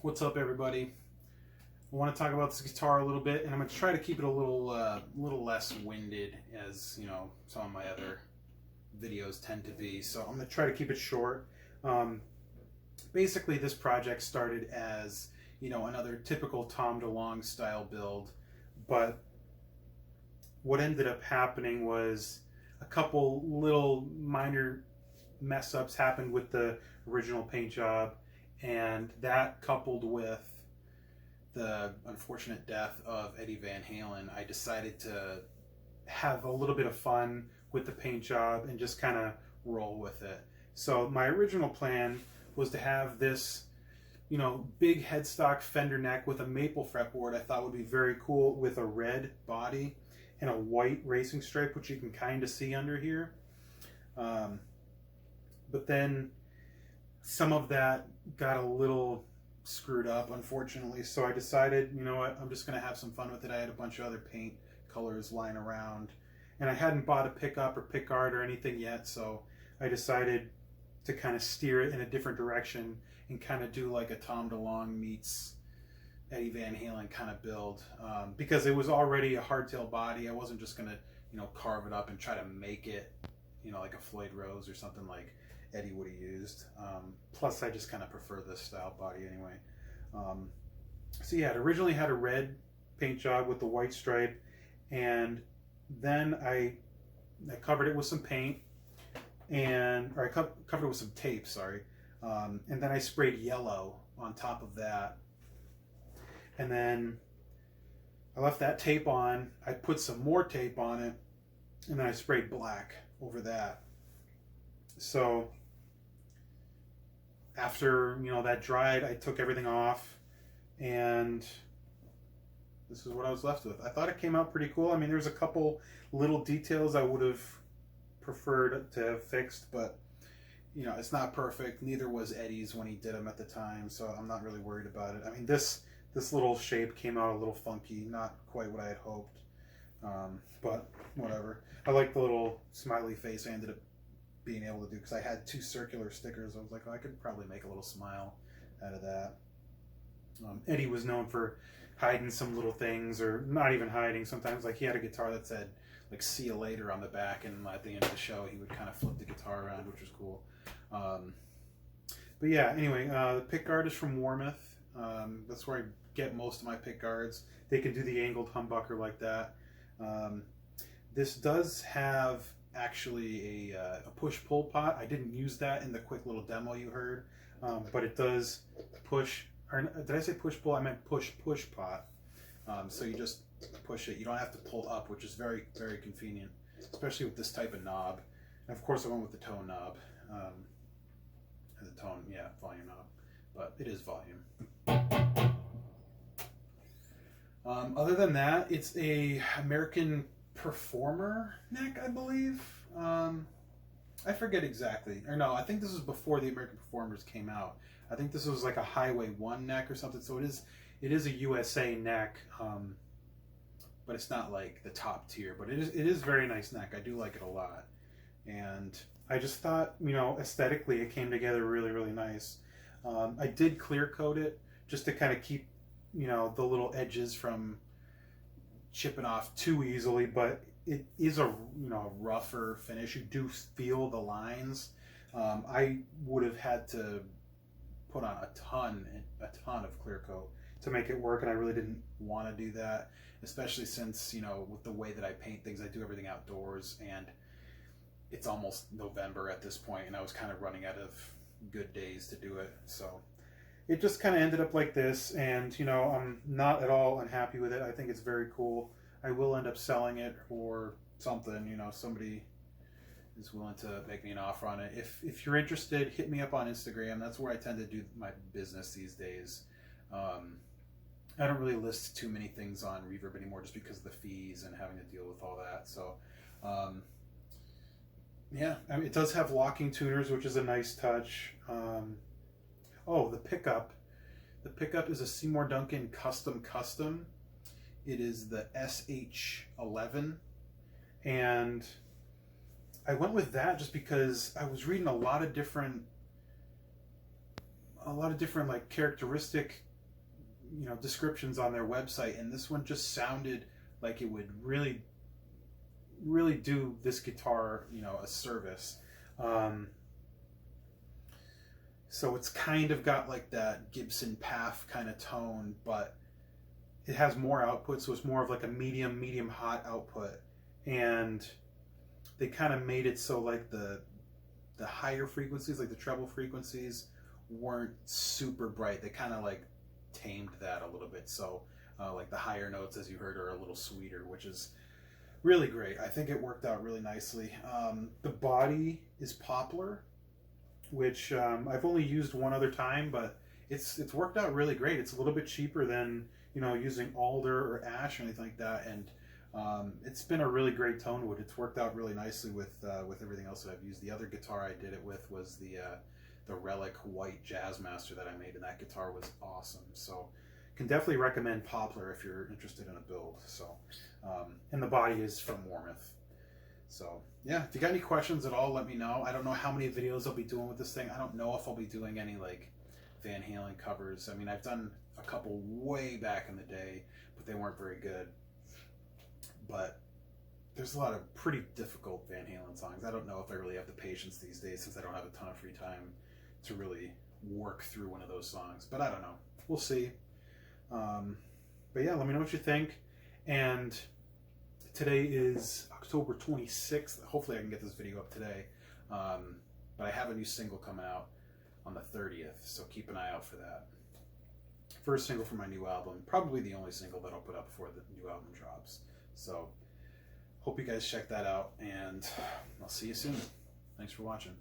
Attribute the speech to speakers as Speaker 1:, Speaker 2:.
Speaker 1: What's up, everybody? I want to talk about this guitar a little bit, and I'm going to try to keep it a little less winded, as you know some of my other videos tend to be. So I'm going to try to keep it short. Basically, this project started as another typical Tom DeLonge style build, but what ended up happening was a couple little minor mess ups happened with the original paint job. And that, coupled with the unfortunate death of Eddie Van Halen, I decided to have a little bit of fun with the paint job and just kind of roll with it. So my original plan was to have this, big headstock fender neck with a maple fretboard. I thought would be very cool, with a red body and a white racing stripe, which you can kind of see under here. But then some of that got a little screwed up, unfortunately, so I decided, you know what, I'm just going to have some fun with it. I had a bunch of other paint colors lying around, and I hadn't bought a pickup or pickguard or anything yet, so I decided to kind of steer it in a different direction and kind of do like a Tom DeLonge meets Eddie Van Halen kind of build, because it was already a hardtail body. I wasn't just going to, carve it up and try to make it, like a Floyd Rose or something like Eddie would have used. Plus, I just kind of prefer this style body anyway. So yeah, it originally had a red paint job with the white stripe, and then I covered it with some paint, or I covered it with some tape, sorry. And then I sprayed yellow on top of that. And then I left that tape on. I put some more tape on it, and then I sprayed black over that. So after that dried, I took everything off, and this is what I was left with. I thought it came out pretty cool. I mean, there's a couple little details I would have preferred to have fixed, but it's not perfect. Neither was Eddie's when he did them at the time, so I'm not really worried about it. I mean, this little shape came out a little funky, not quite what I had hoped, but whatever. I like the little smiley face I ended up being able to do, because I had two circular stickers. I was like, oh, I could probably make a little smile out of that. Eddie was known for hiding some little things, or not even hiding. Sometimes, like, he had a guitar that said like "see you later" on the back, and at the end of the show he would kind of flip the guitar around, which was cool. But yeah, anyway, the pick guard is from Warmouth. That's where I get most of my pick guards. They can do the angled humbucker like that. This does have actually a push-pull pot. I didn't use that in the quick little demo you heard, but it does push, or did I say push-pull? I meant push-push pot. So you just push it. You don't have to pull up, which is very, very convenient, especially with this type of knob. And of course I went with the tone knob. The tone, yeah, volume knob, but it is volume. Other than that, it's a American Performer neck, I believe. I forget exactly, or no, I think this was before the American Performers came out. I think this was like a Highway 1 neck or something. So it is a USA neck, but it's not like the top tier. But it is very nice neck. I do like it a lot, and I just thought, you know, aesthetically it came together really, really nice. I did clear coat it just to kind of keep, you know, the little edges from chipping off too easily, but it is a, you know, a rougher finish. You do feel the lines. I would have had to put on a ton of clear coat to make it work, and I really didn't want to do that, especially since, you know, with the way that I paint things, I do everything outdoors, and it's almost November at this point, and I was kind of running out of good days to do it. So it just kind of ended up like this, and, you know, I'm not at all unhappy with it. I think it's very cool. I will end up selling it or something, you know, somebody is willing to make me an offer on it. If you're interested, hit me up on Instagram. That's where I tend to do my business these days. I don't really list too many things on Reverb anymore just because of the fees and having to deal with all that. So, yeah, I mean, it does have locking tuners, which is a nice touch. Oh, the pickup. The pickup is a Seymour Duncan custom. It is the SH11, and I went with that just because I was reading a lot of different like characteristic, you know, descriptions on their website, and this one just sounded like it would really do this guitar, you know, a service. So it's kind of got like that Gibson PAF kind of tone, but it has more output, so it's more of like a medium hot output. And they kind of made it so like the higher frequencies, like the treble frequencies, weren't super bright. They kind of like tamed that a little bit. So like the higher notes, as you heard, are a little sweeter, which is really great. I think it worked out really nicely. The body is poplar, which I've only used one other time, but it's worked out really great. It's a little bit cheaper than, you know, using alder or ash or anything like that, and it's been a really great tone wood. It's worked out really nicely with everything else that I've used. The other guitar I did it with was the Relic White Jazzmaster that I made, and that guitar was awesome. So can definitely recommend poplar if you're interested in a build. So and the body is from Warmouth. So yeah, if you got any questions at all, let me know. I don't know how many videos I'll be doing with this thing. I don't know if I'll be doing any like Van Halen covers. I mean, I've done a couple way back in the day, but they weren't very good. But there's a lot of pretty difficult Van Halen songs. I don't know if I really have the patience these days, since I don't have a ton of free time to really work through one of those songs. But I don't know. We'll see. But yeah, let me know what you think. And today is October 26th. Hopefully I can get this video up today. But I have a new single coming out on the 30th, so keep an eye out for that. First single for my new album. Probably the only single that I'll put up before the new album drops. So hope you guys check that out, and I'll see you soon. Thanks for watching.